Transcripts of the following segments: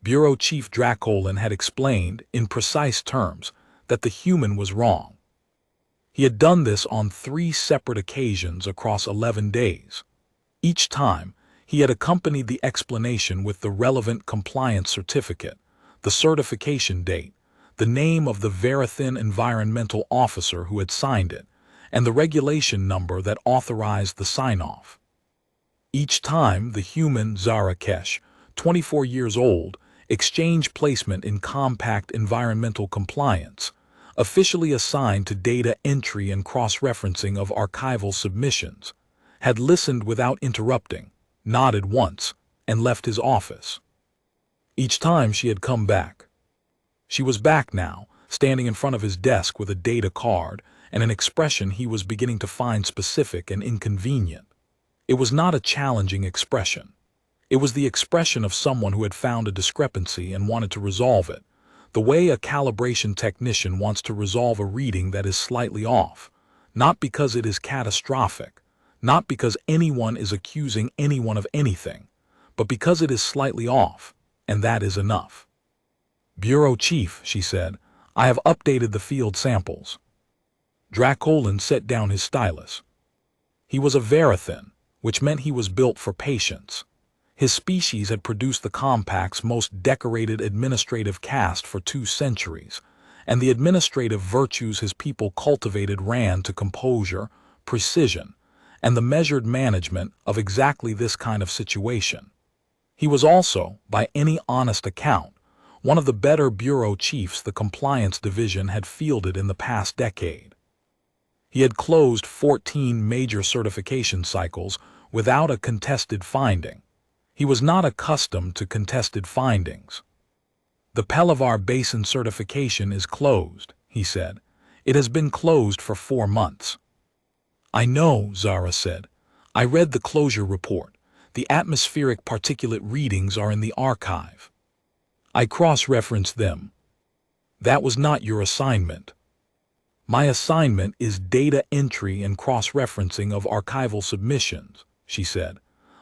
Bureau Chief Dracolin had explained, in precise terms, that the human was wrong. He had done this on 3 separate occasions across 11 days. Each time, he had accompanied the explanation with the relevant compliance certificate, the certification date, the name of the Verithin environmental officer who had signed it, and the regulation number that authorized the sign-off. Each time, the human Zara Kesh, 24 years old, exchanged placement in compact environmental compliance, officially assigned to data entry and cross-referencing of archival submissions, had listened without interrupting, nodded once, and left his office. Each time she had come back. She was back now, standing in front of his desk with a data card and an expression he was beginning to find specific and inconvenient. It was not a challenging expression. It was the expression of someone who had found a discrepancy and wanted to resolve it, the way a calibration technician wants to resolve a reading that is slightly off, not because it is catastrophic, not because anyone is accusing anyone of anything, but because it is slightly off, and that is enough. "Bureau Chief," she said, "I have updated the field samples." Dracolin set down his stylus. He was a Verithin, which meant he was built for patience. His species had produced the compact's most decorated administrative caste for 2 centuries, and the administrative virtues his people cultivated ran to composure, precision, and the measured management of exactly this kind of situation. He was also, by any honest account, one of the better bureau chiefs the compliance division had fielded in the past decade. He had closed 14 major certification cycles without a contested finding. He was not accustomed to contested findings. "The Pellavar Basin certification is closed," he said. "It has been closed for 4 months." "I know," Zara said. "I read the closure report. The atmospheric particulate readings are in the archive. I cross-referenced them." "That was not your assignment." "My assignment is data entry and cross-referencing of archival submissions," she said.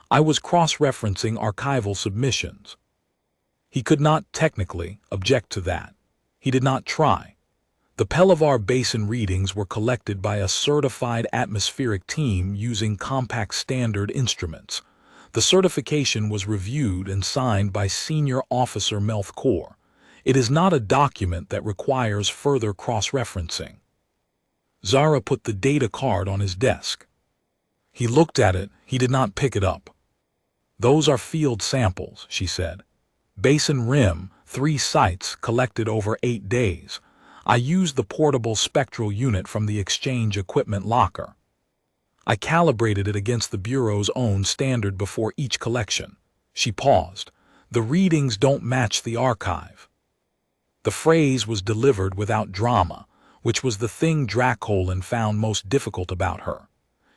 "I was cross-referencing archival submissions." He could not technically object to that. He did not try. The Pellavar Basin readings were collected by a certified atmospheric team using compact standard instruments. The certification was reviewed and signed by Senior Officer Melthkor. It is not a document that requires further cross-referencing. Zara put the data card on his desk. He looked at it. He did not pick it up. "Those are field samples," she said. "Basin Rim, 3 sites collected over 8 days. I used the portable spectral unit from the exchange equipment locker. I calibrated it against the Bureau's own standard before each collection." She paused. "The readings don't match the archive." The phrase was delivered without drama, which was the thing Dracolin found most difficult about her.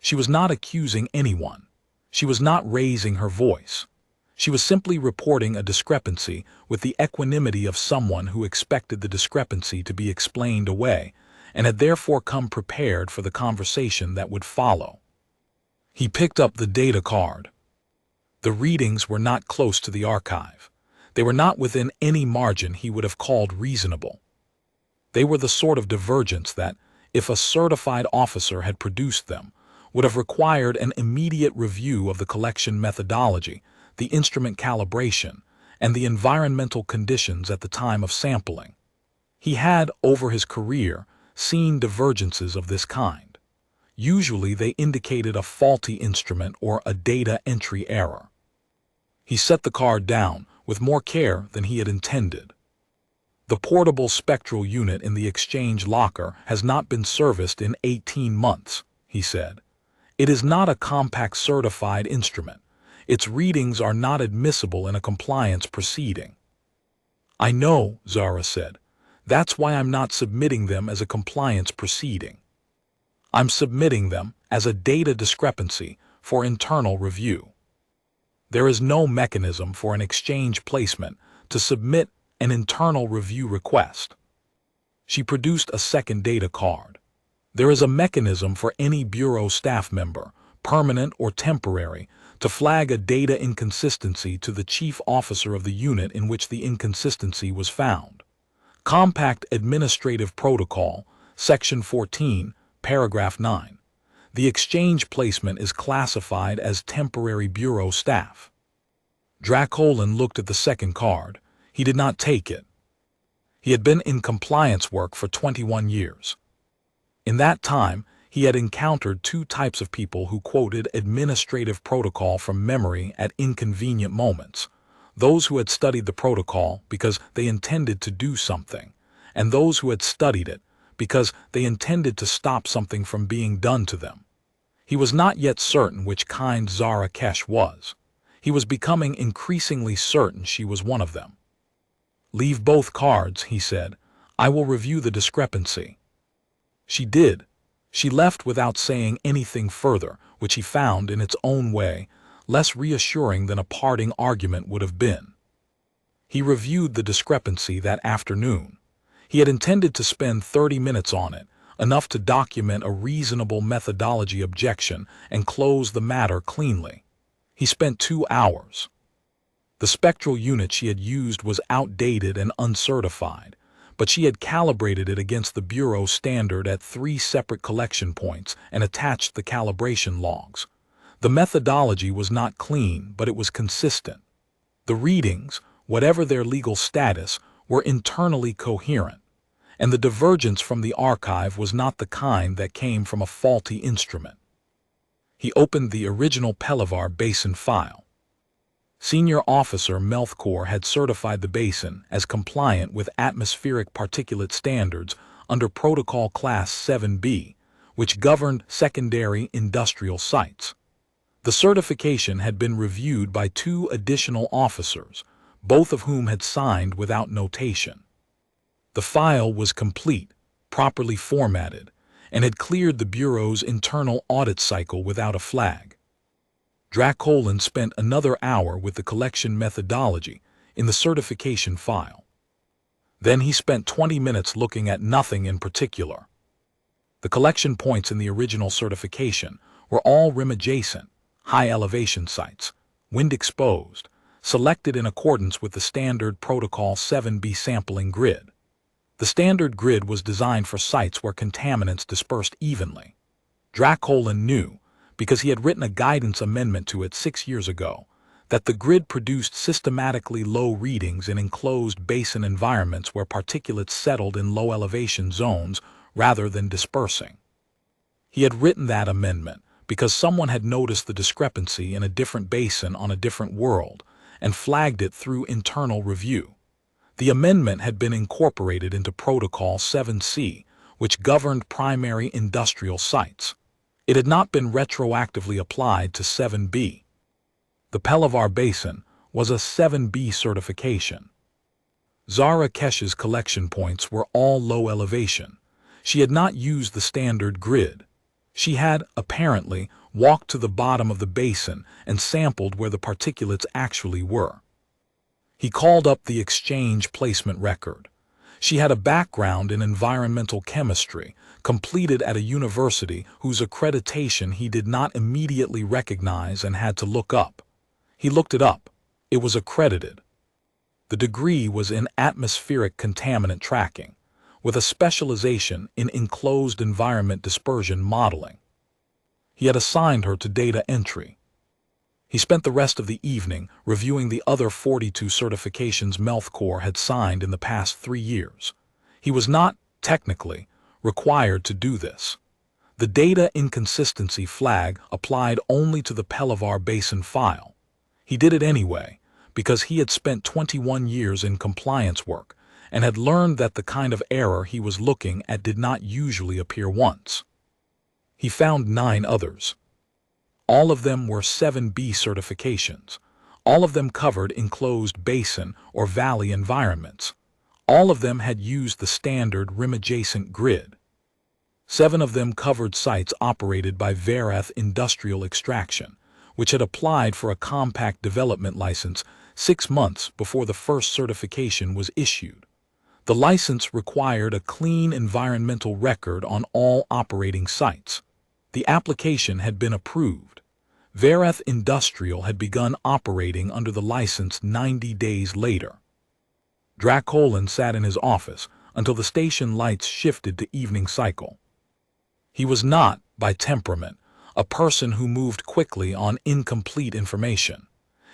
She was not accusing anyone. She was not raising her voice. She was simply reporting a discrepancy with the equanimity of someone who expected the discrepancy to be explained away and had therefore come prepared for the conversation that would follow. He picked up the data card. The readings were not close to the archive. They were not within any margin he would have called reasonable. They were the sort of divergence that, if a certified officer had produced them, would have required an immediate review of the collection methodology, the instrument calibration, and the environmental conditions at the time of sampling. He had, over his career, seen divergences of this kind. Usually they indicated a faulty instrument or a data entry error. He set the card down with more care than he had intended. "The portable spectral unit in the exchange locker has not been serviced in 18 months, he said. "It is not a compact certified instrument. Its readings are not admissible in a compliance proceeding." "I know," Zara said. "That's why I'm not submitting them as a compliance proceeding. I'm submitting them as a data discrepancy for internal review. There is no mechanism for an exchange placement to submit an internal review request." She produced a second data card. "There is a mechanism for any Bureau staff member, permanent or temporary, to flag a data inconsistency to the chief officer of the unit in which the inconsistency was found. Compact Administrative Protocol, Section 14, Paragraph 9. The exchange placement is classified as temporary bureau staff. Dracolin looked at the second card. He did not take it. He had been in compliance work for 21 years. In that time, he had encountered two types of people who quoted administrative protocol from memory at inconvenient moments: those who had studied the protocol because they intended to do something, and those who had studied it because they intended to stop something from being done to them. He was not yet certain which kind Zara Kesh was. He was becoming increasingly certain she was one of them. "Leave both cards," he said. "I will review the discrepancy." She did. She left without saying anything further, which he found, in its own way, less reassuring than a parting argument would have been. He reviewed the discrepancy that afternoon. He had intended to spend 30 minutes on it, enough to document a reasonable methodology objection and close the matter cleanly. He spent 2 hours. The spectral unit she had used was outdated and uncertified, but she had calibrated it against the Bureau standard at 3 separate collection points and attached the calibration logs. The methodology was not clean, but it was consistent. The readings, whatever their legal status, were internally coherent, and the divergence from the archive was not the kind that came from a faulty instrument. He opened the original Pellavar Basin file. Senior Officer Melthkor had certified the basin as compliant with atmospheric particulate standards under Protocol Class 7B, which governed secondary industrial sites. The certification had been reviewed by 2 additional officers, both of whom had signed without notation. The file was complete, properly formatted, and had cleared the Bureau's internal audit cycle without a flag. Dracolin spent another hour with the collection methodology in the certification file. Then he spent 20 minutes looking at nothing in particular. The collection points in the original certification were all rim-adjacent, high-elevation sites, wind-exposed, selected in accordance with the standard Protocol 7B sampling grid. The standard grid was designed for sites where contaminants dispersed evenly. Dracolin knew, because he had written a guidance amendment to it 6 years ago, that the grid produced systematically low readings in enclosed basin environments where particulates settled in low-elevation zones rather than dispersing. He had written that amendment because someone had noticed the discrepancy in a different basin on a different world and flagged it through internal review. The amendment had been incorporated into Protocol 7C, which governed primary industrial sites. It had not been retroactively applied to 7B. The Pellavar Basin was a 7B certification. Zara Kesh's collection points were all low elevation. She had not used the standard grid. She had, apparently, walked to the bottom of the basin and sampled where the particulates actually were. He called up the exchange placement record. She had a background in environmental chemistry, completed at a university whose accreditation he did not immediately recognize and had to look up. He looked it up. It was accredited. The degree was in atmospheric contaminant tracking, with a specialization in enclosed environment dispersion modeling. He had assigned her to data entry. He spent the rest of the evening reviewing the other 42 certifications Melthkor had signed in the past 3 years. He was not, technically, required to do this. The data inconsistency flag applied only to the Pellavar Basin file. He did it anyway, because he had spent 21 years in compliance work and had learned that the kind of error he was looking at did not usually appear once. He found 9 others. All of them were 7B certifications. All of them covered enclosed basin or valley environments. All of them had used the standard rim-adjacent grid. 7 of them covered sites operated by Verath Industrial Extraction, which had applied for a compact development license 6 months before the first certification was issued. The license required a clean environmental record on all operating sites. The application had been approved. Verath Industrial had begun operating under the license 90 days later. Dracolin sat in his office until the station lights shifted to evening cycle. He was not, by temperament, a person who moved quickly on incomplete information.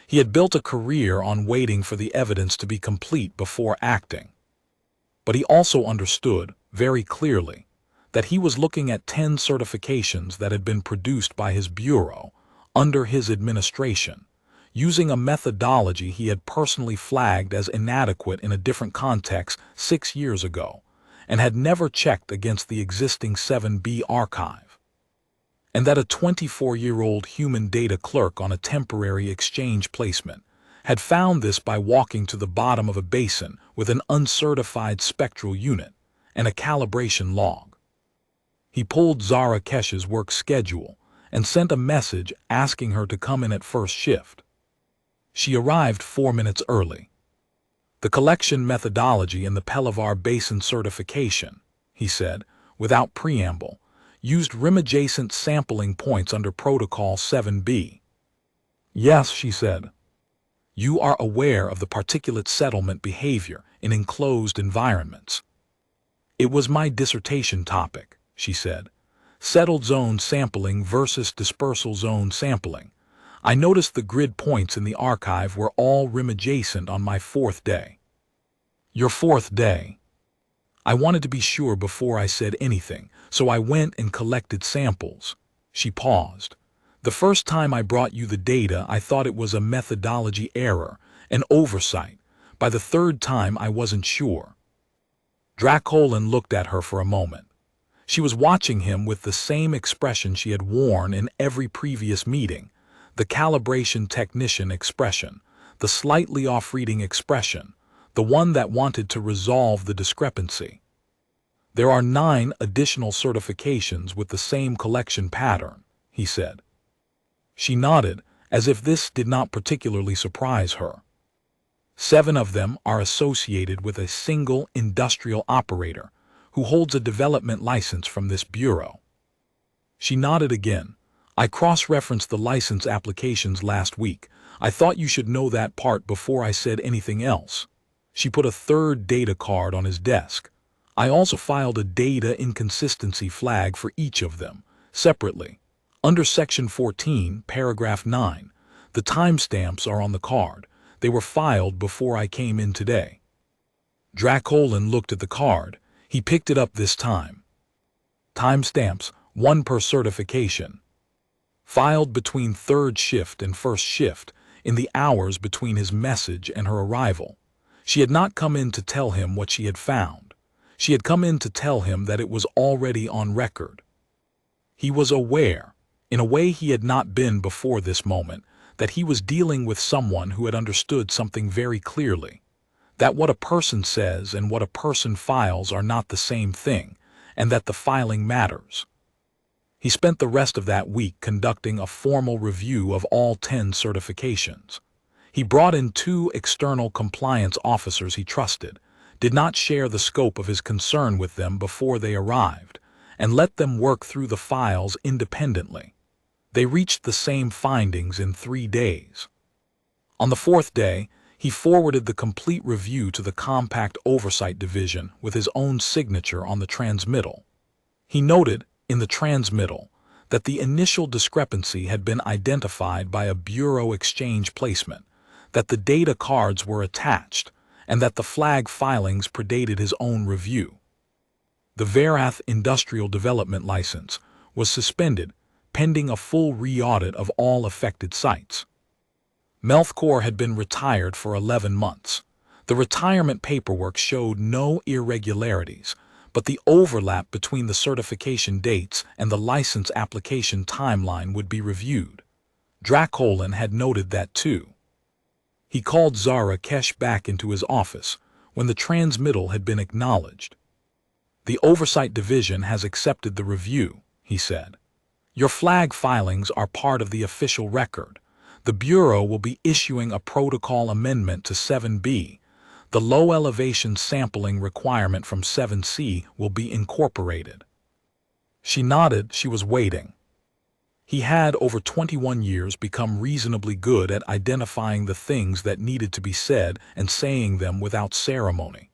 He had built a career on waiting for the evidence to be complete before acting. But he also understood, very clearly, that he was looking at 10 certifications that had been produced by his bureau, under his administration, using a methodology he had personally flagged as inadequate in a different context 6 years ago, and had never checked against the existing 7B archive. And that a 24-year-old human data clerk on a temporary exchange placement had found this by walking to the bottom of a basin with an uncertified spectral unit and a calibration log. He pulled Zara Kesh's work schedule and sent a message asking her to come in at first shift. She arrived 4 minutes early. The collection methodology in the Pellavar Basin certification, he said, without preamble, used rim-adjacent sampling points under Protocol 7B. Yes, she said. You are aware of the particulate settlement behavior in enclosed environments. It was my dissertation topic, she said. Settled zone sampling versus dispersal zone sampling. I noticed the grid points in the archive were all rim-adjacent on my 4th day. Your 4th day? I wanted to be sure before I said anything, so I went and collected samples. She paused. The first time I brought you the data, I thought it was a methodology error, an oversight. By the 3rd time, I wasn't sure. Dracolin looked at her for a moment. She was watching him with the same expression she had worn in every previous meeting, the calibration technician expression, the slightly off-reading expression, the one that wanted to resolve the discrepancy. There are 9 additional certifications with the same collection pattern, he said. She nodded, as if this did not particularly surprise her. 7 of them are associated with a single industrial operator who holds a development license from this bureau. She nodded again. I cross-referenced the license applications last week. I thought you should know that part before I said anything else. She put a 3rd data card on his desk. I also filed a data inconsistency flag for each of them, separately. Under Section 14, Paragraph 9, the timestamps are on the card. They were filed before I came in today. Dracolin looked at the card. He picked it up this time. Timestamps, 1 per certification. Filed between 3rd shift and 1st shift, in the hours between his message and her arrival. She had not come in to tell him what she had found. She had come in to tell him that it was already on record. He was aware, in a way he had not been before this moment, that he was dealing with someone who had understood something very clearly. That what a person says and what a person files are not the same thing, and that the filing matters. He spent the rest of that week conducting a formal review of all 10 certifications. He brought in 2 external compliance officers he trusted, did not share the scope of his concern with them before they arrived, and let them work through the files independently. They reached the same findings in 3 days. On the 4th day, he forwarded the complete review to the Compact Oversight Division with his own signature on the transmittal. He noted, in the transmittal, that the initial discrepancy had been identified by a bureau exchange placement, that the data cards were attached, and that the flag filings predated his own review. The Verath Industrial Development License was suspended pending a full re-audit of all affected sites. Melthcore had been retired for 11 months. The retirement paperwork showed no irregularities, but the overlap between the certification dates and the license application timeline would be reviewed. Dracolin had noted that too. He called Zara Kesh back into his office when the transmittal had been acknowledged. The Oversight Division has accepted the review, he said. Your flag filings are part of the official record. The Bureau will be issuing a protocol amendment to 7B. The low-elevation sampling requirement from 7C will be incorporated. She nodded. She was waiting. He had, over 21 years, become reasonably good at identifying the things that needed to be said and saying them without ceremony.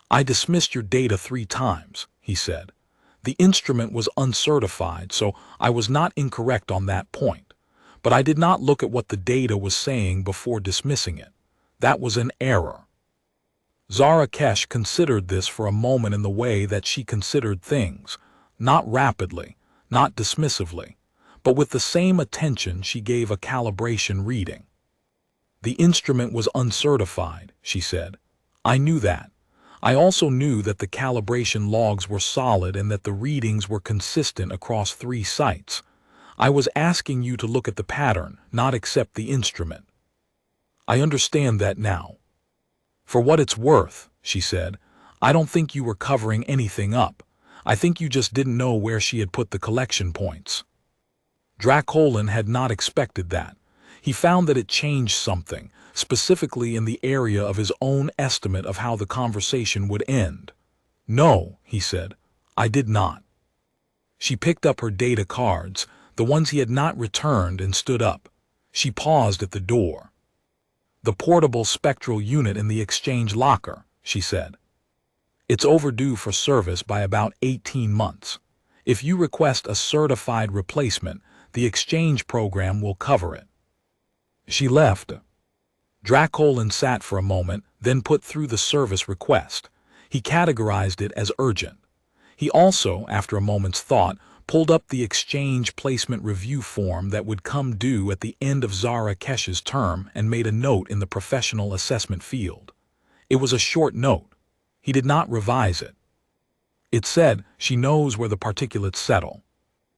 "I dismissed your data 3 times," he said. "The instrument was uncertified, so I was not incorrect on that point. But I did not look at what the data was saying before dismissing it. That was an error." Zara Kesh considered this for a moment in the way that she considered things, not rapidly, not dismissively, but with the same attention she gave a calibration reading. "The instrument was uncertified," she said. "I knew that. I also knew that the calibration logs were solid and that the readings were consistent across 3 sites. I was asking you to look at the pattern, not accept the instrument." "I understand that now." "For what it's worth," she said, "I don't think you were covering anything up. I think you just didn't know where she had put the collection points." Dracolian had not expected that. He found that it changed something, specifically in the area of his own estimate of how the conversation would end. "No," he said, "I did not." She picked up her data cards, the ones he had not returned, and stood up. She paused at the door. "The portable spectral unit in the exchange locker," she said. "It's overdue for service by about 18 months. If you request a certified replacement, the exchange program will cover it." She left. Dracolian sat for a moment, then put through the service request. He categorized it as urgent. He also, after a moment's thought, pulled up the exchange placement review form that would come due at the end of Zara Kesh's term and made a note in the professional assessment field. It was a short note. He did not revise it. It said, "She knows where the particulates settle.